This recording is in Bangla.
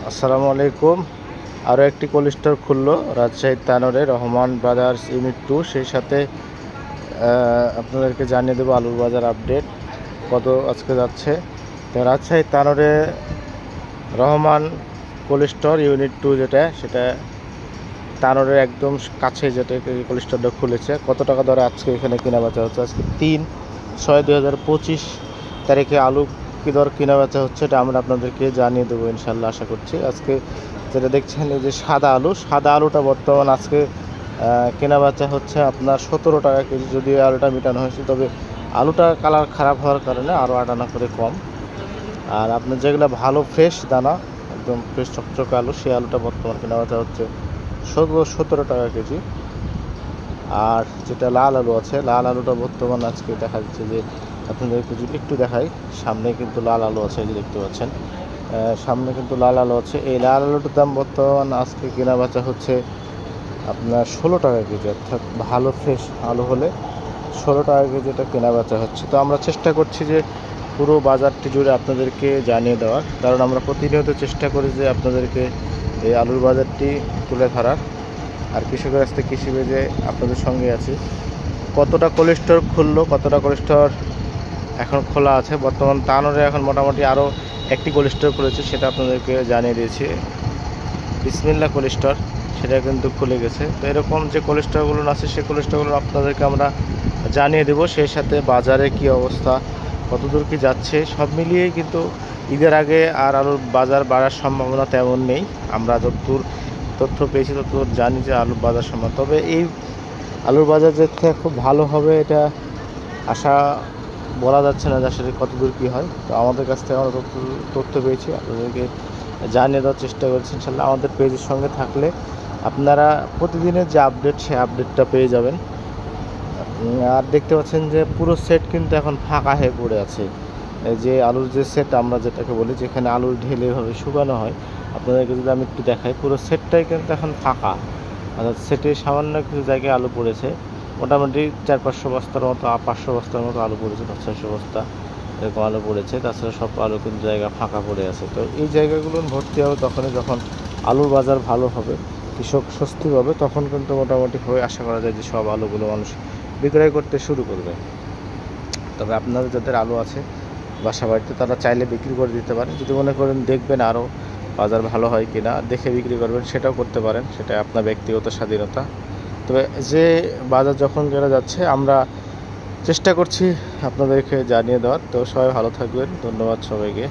আসসালামু আলাইকুম। আরও একটি কোল্ড স্টোর খুললো রাজশাহী তানোরে, রহমান ব্রাদার্স ইউনিট 2। সেই সাথে আপনাদেরকে জানিয়ে দেবো আলুর বাজার আপডেট কত আজকে যাচ্ছে। তো রাজশাহী তানোরে রহমান কোল্ড স্টোর ইউনিট 2 যেটা, সেটা তানোরের একদম কাছে যেটা কোল্ড স্টোরটা খুলেছে। কত টাকা দরে আজকে এখানে কেনা বেচা হচ্ছে? আজকে 3/6/2025 তারিখে আলু কী দর কেনা বেচা হচ্ছে এটা আমরা আপনাদেরকে জানিয়ে দেবো ইনশাল্লাহ, আশা করছি। আজকে যেটা দেখছেন এই যে সাদা আলুটা বর্তমান আজকে কেনা বেচা হচ্ছে আপনার 17 টাকা কেজি। যদি আলুটা মিটানো হয়েছে, তবে আলুটা কালার খারাপ হওয়ার কারণে আরও 8 আনা করে কম। আর আপনার যেগুলো ভালো ফ্রেশ দানা, একদম ফ্রেশ চকচকে আলু, সেই আলুটা বর্তমান কেনা বেচা হচ্ছে 17 টাকা কেজি। আর যেটা লাল আলু আছে, লাল আলুটা বর্তমান আজকে দেখা যাচ্ছে যে আপনাদেরকে যদি একটু দেখাই, সামনে কিন্তু লাল আলু আছে, এই যে দেখতে পাচ্ছেন সামনে কিন্তু লাল আলু আছে। এই লাল আলুটার দাম বর্তমান আজকে কেনা বেচা হচ্ছে আপনার 16 টাকা কেজি। অর্থাৎ ভালো ফ্রেশ আলু হলে 16 টাকা কেজি এটা কেনা বেচা হচ্ছে। তো আমরা চেষ্টা করছি যে পুরো বাজারটি জুড়ে আপনাদেরকে জানিয়ে দেওয়ার, কারণ আমরা প্রতিনিয়ত চেষ্টা করি যে আপনাদেরকে এই আলুর বাজারটি তুলে ধরার। আর কৃষকের কাছ থেকে কৃষি বেজে আপনাদের সঙ্গে আছি। কতটা কোল্ড স্টোর খুললো, কতটা কোল্ড স্টোর এখন খোলা আছে, বর্তমান তানোরে এখন মোটামুটি আরও একটি কোল্ড স্টোর খুলেছে, সেটা আপনাদেরকে জানিয়ে দিয়েছি। বিসমিল্লাহ কোল্ড স্টোর, সেটা কিন্তু খুলে গেছে। তো এরকম যে কোল্ড স্টোরগুলো আছে, সেই কোল্ড স্টোরগুলো আপনাদেরকে আমরা জানিয়ে দেবো। সেই সাথে বাজারে কি অবস্থা, কতদূর কি যাচ্ছে, সব মিলিয়েই কিন্তু ঈদের আগে আর আলুর বাজার বাড়ার সম্ভাবনা তেমন নেই। আমরা যতদূর তথ্য পেয়েছি ততদূর জানি যে আলুর বাজার সম্ভাবনা, তবে এই আলুর বাজার যে খুব ভালো হবে এটা আশা বলা যাচ্ছে না যে আসলে কতদূর কী হয়। তো আমাদের কাছ থেকে আমরা তথ্য পেয়েছি, আপনাদেরকে জানিয়ে দেওয়ার চেষ্টা করছি ইনশাল্লাহ। আমাদের পেজের সঙ্গে থাকলে আপনারা প্রতিদিনের যে আপডেট, সেই আপডেটটা পেয়ে যাবেন। আর দেখতে পাচ্ছেন যে পুরো সেট কিন্তু এখন ফাঁকা হয়ে পড়ে আছে। এই যে আলুর যে সেট আমরা যেটাকে বলি, যেখানে আলুর ঢেলে এভাবে শুকানো হয়, আপনাদেরকে যদি আমি একটু দেখাই, পুরো সেটটাই কিন্তু এখন ফাঁকা। অর্থাৎ সেটে সামান্য কিছু জায়গায় আলু পড়েছে, মোটামুটি 400-500 বস্তার মতো, 500 বস্তার মতো আলু পড়েছে, 500-600 বস্তা এরকম আলু পড়েছে। তাছাড়া সব আলু কিন্তু জায়গা ফাঁকা পড়ে আছে। তো এই জায়গাগুলো ভর্তি হবে তখনই যখন আলুর বাজার ভালো হবে, কৃষক স্বস্তি পাবে, তখন কিন্তু মোটামুটি হয়ে আশা করা যায় যে সব আলুগুলো মানুষ বিক্রয় করতে শুরু করবে। তবে আপনাদের যাদের আলু আছে বাসা বাড়িতে, তারা চাইলে বিক্রি করে দিতে পারেন। যদি মনে করেন দেখবেন আরও বাজার ভালো হয় কিনা, দেখে বিক্রি করবেন, সেটাও করতে পারেন, সেটা আপনার ব্যক্তিগত স্বাধীনতা। তবে যে বাজার যখন কেনা যাচ্ছে, আমরা চেষ্টা করছি আপনাদেরকে জানিয়ে দেওয়ার। তো সবাই ভালো থাকবেন, ধন্যবাদ সবাইকে।